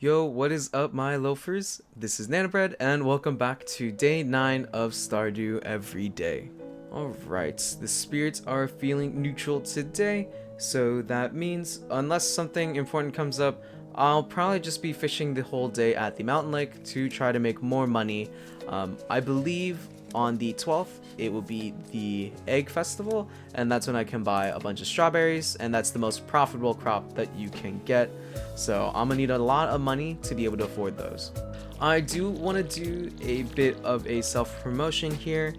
Yo, what is up, my loafers? This is Nanobread, and welcome back to day 9 of Stardew Everyday. Alright, the spirits are feeling neutral today, so that means, unless something important comes up, I'll probably just be fishing the whole day at the mountain lake to try to make more money. I believe on the 12th it will be the egg festival, and that's when I can buy a bunch of strawberries, and that's the most profitable crop that you can get. So I'm gonna need a lot of money to be able to afford those. I do want to do a bit of a self-promotion here.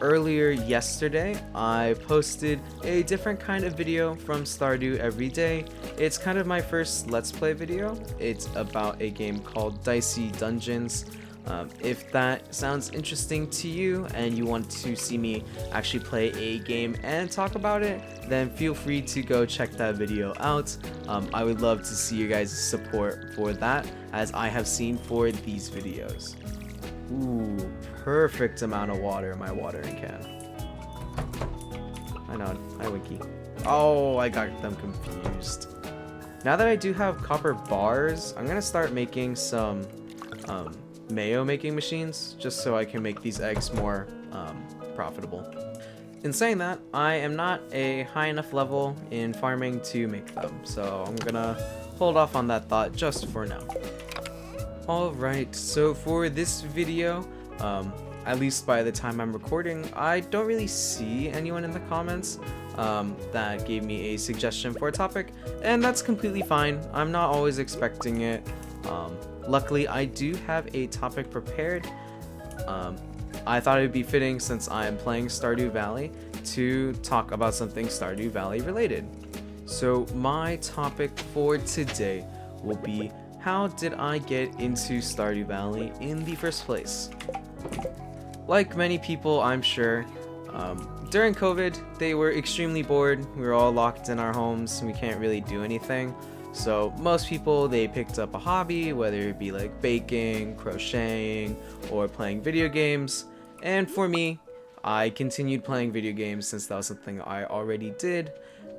Earlier yesterday, I posted a different kind of video from Stardew Everyday. It's kind of my first Let's Play video. It's about a game called Dicey Dungeons. If that sounds interesting to you and you want to see me actually play a game and talk about it, then feel free to go check that video out. I would love to see your guys' support for that, as I have seen for these videos. Ooh, perfect amount of water in my watering can. I know, hi Winky. Oh, I got them confused. Now that I do have copper bars, I'm gonna start making some mayo making machines, just so I can make these eggs more profitable. In saying that, I am not a high enough level in farming to make them, so I'm gonna hold off on that thought just for now. Alright, so for this video, at least by the time I'm recording, I don't really see anyone in the comments that gave me a suggestion for a topic, and that's completely fine. I'm not always expecting it. Luckily, I do have a topic prepared. I thought it would be fitting, since I am playing Stardew Valley, to talk about something Stardew Valley related. So my topic for today will be, how did I get into Stardew Valley in the first place? Like many people, I'm sure, during COVID, they were extremely bored. We were all locked in our homes and we can't really do anything. So most people, they picked up a hobby, whether it be like baking, crocheting, or playing video games. And for me, I continued playing video games since that was something I already did.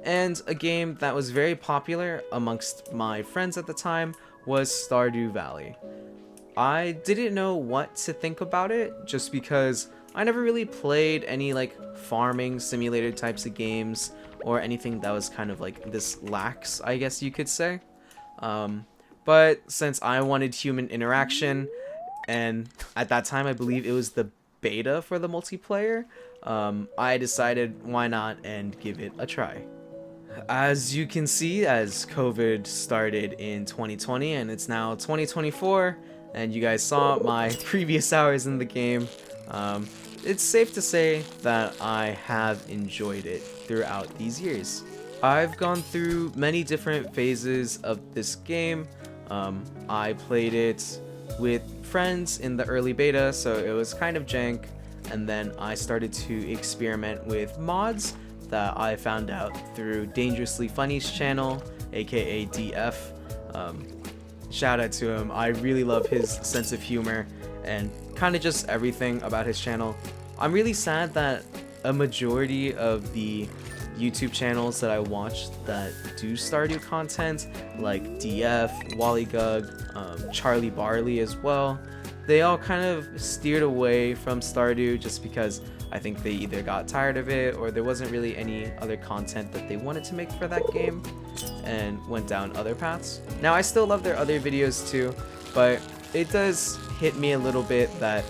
And a game that was very popular amongst my friends at the time was Stardew Valley. I didn't know what to think about it, just because I never really played any like farming simulator types of games, or anything that was kind of like this lax, I guess you could say. But since I wanted human interaction, and at that time I believe it was the beta for the multiplayer, I decided why not and give it a try. As you can see, as COVID started in 2020 and it's now 2024, and you guys saw my previous hours in the game, it's safe to say that I have enjoyed it throughout these years. I've gone through many different phases of this game. I played it with friends in the early beta, so it was kind of jank, and then I started to experiment with mods that I found out through Dangerously Funny's channel, aka DF. Shout out to him. I really love his sense of humor and kind of just everything about his channel. I'm really sad that a majority of the YouTube channels that I watched that do Stardew content, like DF, Waligug, Charlie Barley as well, they all kind of steered away from Stardew just because I think they either got tired of it, or there wasn't really any other content that they wanted to make for that game, and went down other paths. Now, I still love their other videos too, but it does hit me a little bit that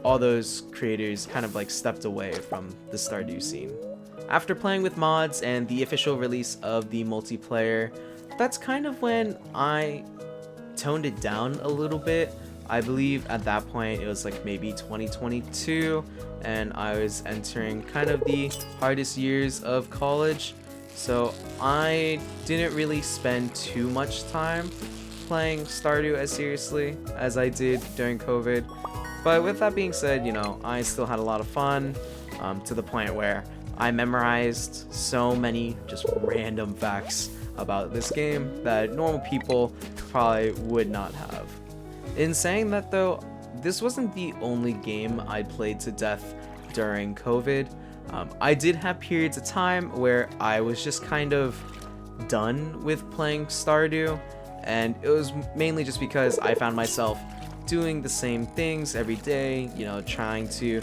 all those creators kind of like stepped away from the Stardew scene. After playing with mods and the official release of the multiplayer, that's kind of when I toned it down a little bit. I believe at that point it was like maybe 2022, and I was entering kind of the hardest years of college, so I didn't really spend too much time playing Stardew as seriously as I did during COVID. But with that being said, you know, I still had a lot of fun, to the point where I memorized so many just random facts about this game that normal people probably would not have. In saying that though, this wasn't the only game I played to death during COVID. I did have periods of time where I was just kind of done with playing Stardew, and it was mainly just because I found myself doing the same things every day, you know, trying to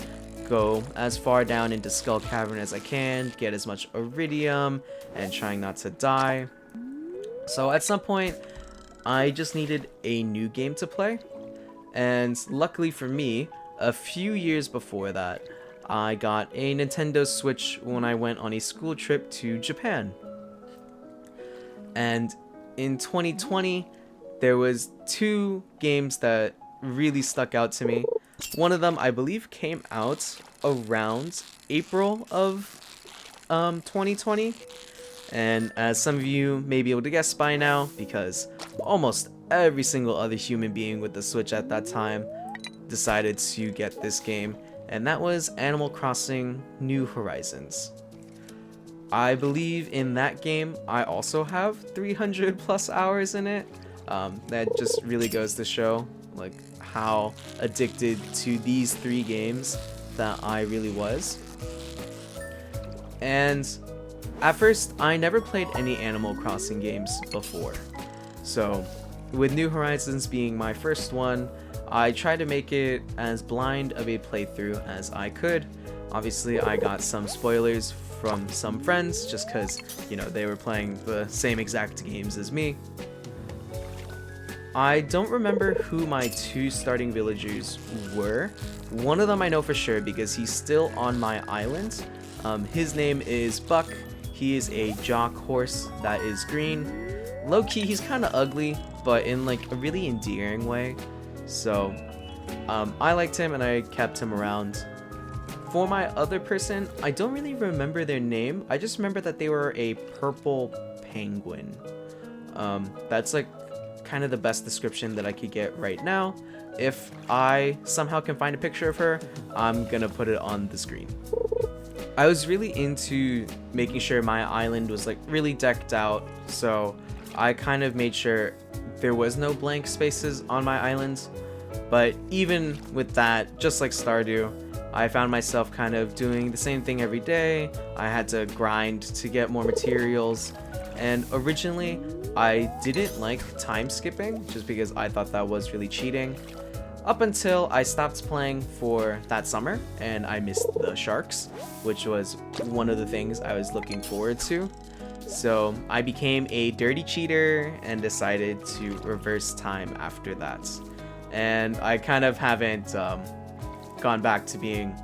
go as far down into Skull Cavern as I can, get as much iridium, and trying not to die. So at some point, I just needed a new game to play, and luckily for me, a few years before that, I got a Nintendo Switch when I went on a school trip to Japan. And in 2020, there was two games that really stuck out to me. One of them, I believe, came out around April of 2020. And as some of you may be able to guess by now, because almost every single other human being with the Switch at that time decided to get this game, and that was Animal Crossing New Horizons. I believe in that game I also have 300 plus hours in it. That just really goes to show like how addicted to these three games that I really was. And at first, I never played any Animal Crossing games before. So, with New Horizons being my first one, I tried to make it as blind of a playthrough as I could. Obviously, I got some spoilers from some friends just because, you know, they were playing the same exact games as me. I don't remember who my two starting villagers were. One of them I know for sure because he's still on my island. His name is Buck. He is a jock horse that is green. Low-key, he's kind of ugly, but in like a really endearing way. So I liked him and I kept him around. For my other person, I don't really remember their name. I just remember that they were a purple penguin. That's like kind of the best description that I could get right now. If I somehow can find a picture of her, I'm gonna put it on the screen. I was really into making sure my island was like really decked out, so I kind of made sure there was no blank spaces on my island. But even with that, just like Stardew, I found myself kind of doing the same thing every day. I had to grind to get more materials, and originally I didn't like time skipping just because I thought that was really cheating. Up until I stopped playing for that summer and I missed the sharks, which was one of the things I was looking forward to. So I became a dirty cheater and decided to reverse time after that. And I kind of haven't gone back to being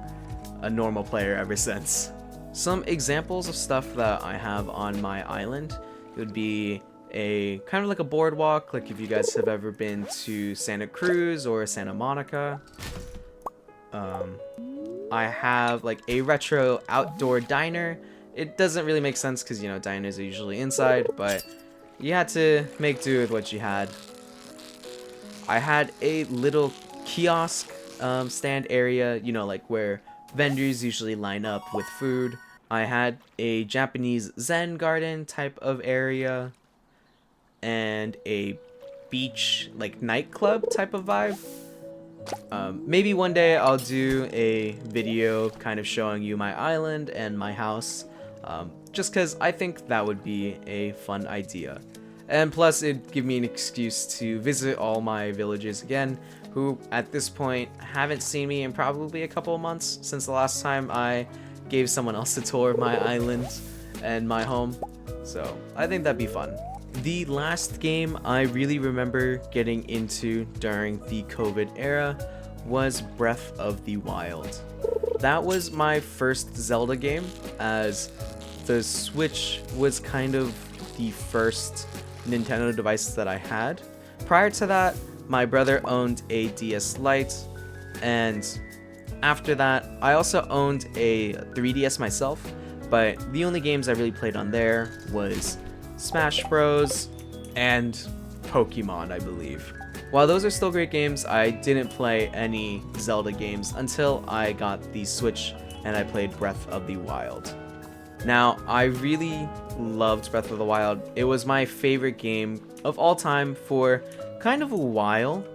a normal player ever since. Some examples of stuff that I have on my island would be a kind of like a boardwalk, like if you guys have ever been to Santa Cruz or Santa Monica. I have like a retro outdoor diner. It doesn't really make sense because, you know, diners are usually inside, but you had to make do with what you had. I had a little kiosk stand area, you know, like where vendors usually line up with food. I had a Japanese Zen garden type of area and a beach like nightclub type of vibe. Maybe one day I'll do a video kind of showing you my island and my house, just because I think that would be a fun idea. And plus it'd give me an excuse to visit all my villagers again, who at this point haven't seen me in probably a couple of months since the last time I gave someone else a tour of my island and my home. So I think that'd be fun. The last game I really remember getting into during the COVID era was Breath of the Wild. That was my first Zelda game, as the Switch was kind of the first Nintendo device that I had. Prior to that, my brother owned a DS Lite, and after that, I also owned a 3DS myself, but the only games I really played on there was Smash Bros. And Pokemon, I believe. While those are still great games, I didn't play any Zelda games until I got the Switch and I played Breath of the Wild. Now, I really loved Breath of the Wild. It was my favorite game of all time for kind of a while.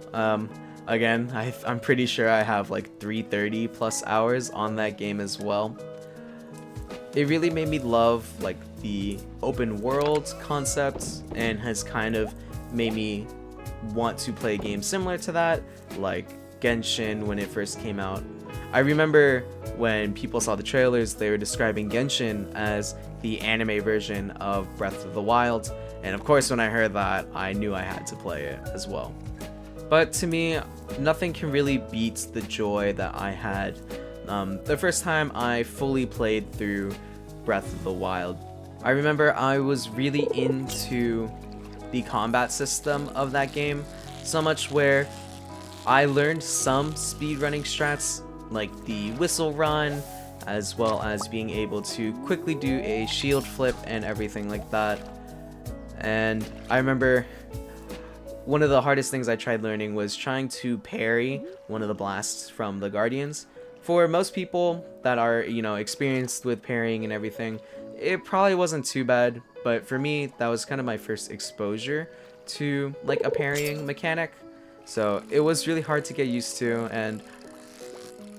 Again, I'm pretty sure I have like 330 plus hours on that game as well. It really made me love like the open world concept and has kind of made me want to play a game similar to that, like Genshin when it first came out. I remember when people saw the trailers, they were describing Genshin as the anime version of Breath of the Wild, and of course when I heard that, I knew I had to play it as well. But to me, nothing can really beat the joy that I had the first time I fully played through Breath of the Wild. I remember I was really into the combat system of that game, so much where I learned some speedrunning strats like the whistle run, as well as being able to quickly do a shield flip and everything like that. And I remember one of the hardest things I tried learning was trying to parry one of the blasts from the Guardians. For most people that are, experienced with parrying and everything, it probably wasn't too bad, but for me, that was kind of my first exposure to like a parrying mechanic. So it was really hard to get used to, and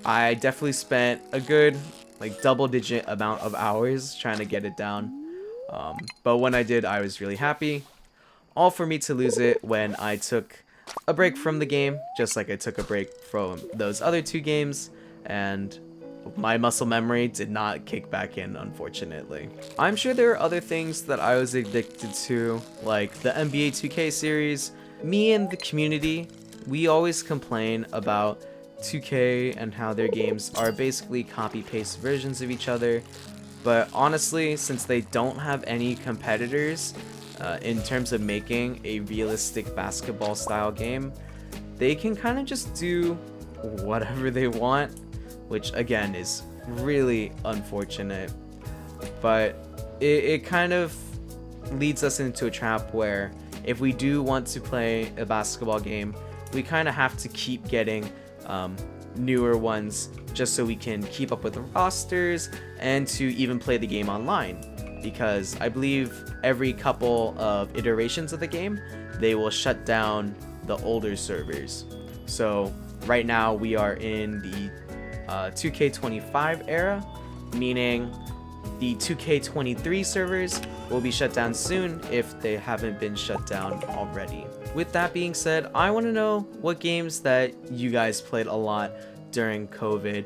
I definitely spent a good like double-digit amount of hours trying to get it down. But when I did, I was really happy. All for me to lose it when I took a break from the game, just like I took a break from those other two games, and my muscle memory did not kick back in, unfortunately. I'm sure there are other things that I was addicted to, like the NBA 2K series. Me and the community, we always complain about 2K and how their games are basically copy-paste versions of each other. But honestly, since they don't have any competitors in terms of making a realistic basketball style game, they can kind of just do whatever they want, which again is really unfortunate. But it kind of leads us into a trap where if we do want to play a basketball game, we kind of have to keep getting newer ones just so we can keep up with the rosters and to even play the game online, because I believe every couple of iterations of the game they will shut down the older servers. So right now we are in the 2K25 era, meaning the 2K23 servers will be shut down soon if they haven't been shut down already. With that being said, I want to know what games that you guys played a lot during COVID.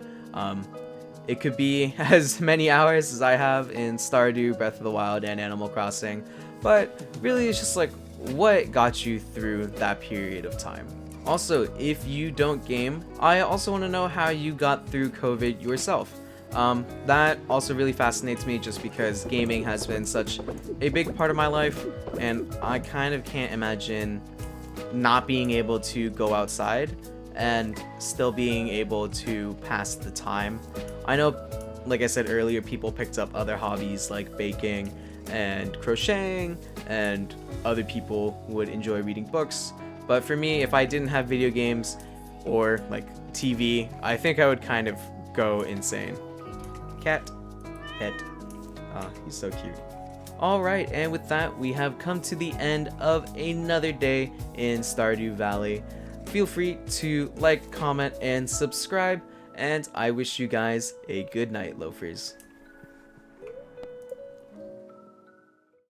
It could be as many hours as I have in Stardew, Breath of the Wild, and Animal Crossing, but really it's just like what got you through that period of time. Also, if you don't game, I also want to know how you got through COVID yourself. That also really fascinates me just because gaming has been such a big part of my life, and I kind of can't imagine not being able to go outside and still being able to pass the time. I know, like I said earlier, people picked up other hobbies like baking and crocheting, and other people would enjoy reading books. But for me, if I didn't have video games or like TV, I think I would kind of go insane. Cat, pet. He's so cute. Alright, and with that, we have come to the end of another day in Stardew Valley. Feel free to like, comment, and subscribe, and I wish you guys a good night, loafers.